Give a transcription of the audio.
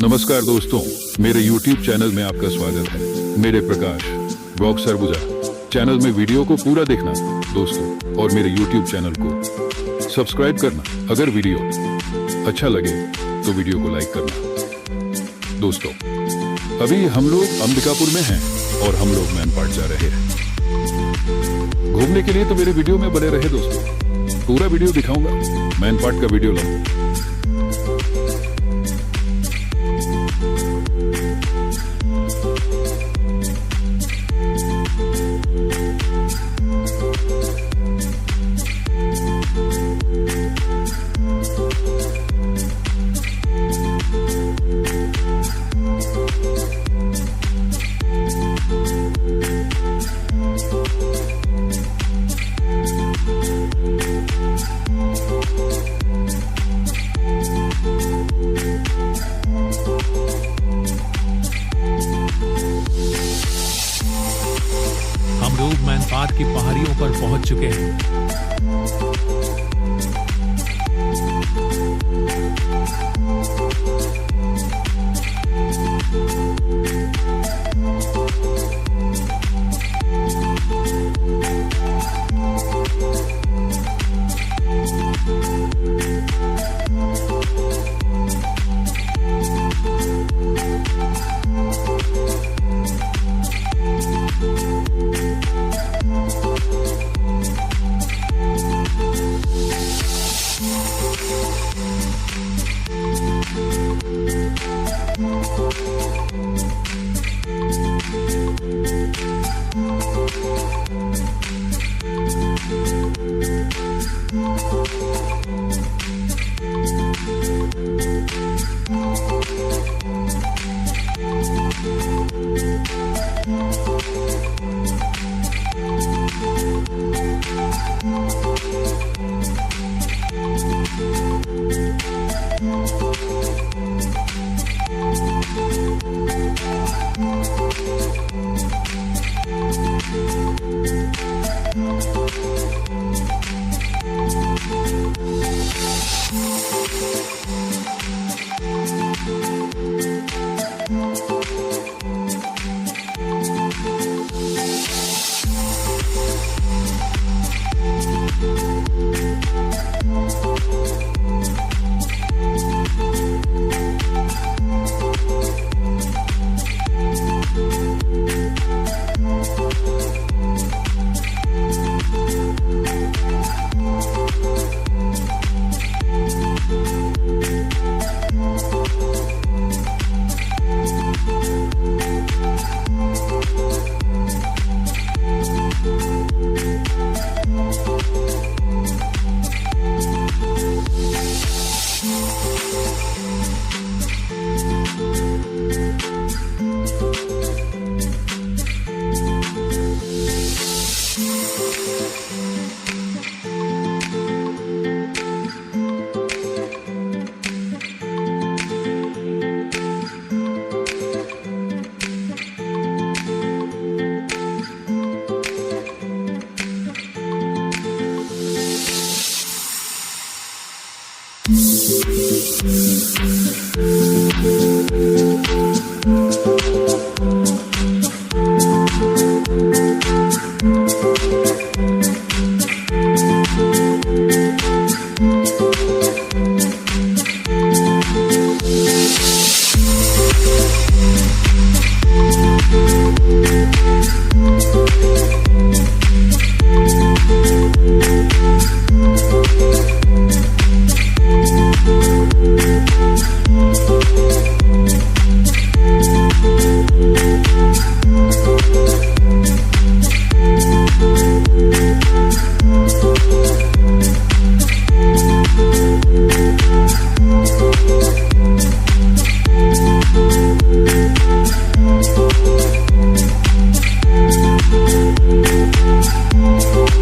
नमस्कार दोस्तों, मेरे YouTube चैनल में आपका स्वागत है। मेरे प्रकाश ब्लॉग सरगुजा चैनल में वीडियो को पूरा देखना दोस्तों, और मेरे YouTube चैनल को सब्सक्राइब करना। अगर वीडियो अच्छा लगे तो वीडियो को लाइक करना। दोस्तों, अभी हम लोग अंबिकापुर में हैं और हम लोग mainpat जा रहे हैं घूमने के लिए। तो मेरे वीडियो में बने रहे दोस्तों, पूरा वीडियो दिखाऊंगा। mainpat का वीडियो लाऊंगा। हम लोग mainpat की पहाड़ियों पर पहुंच चुके हैं।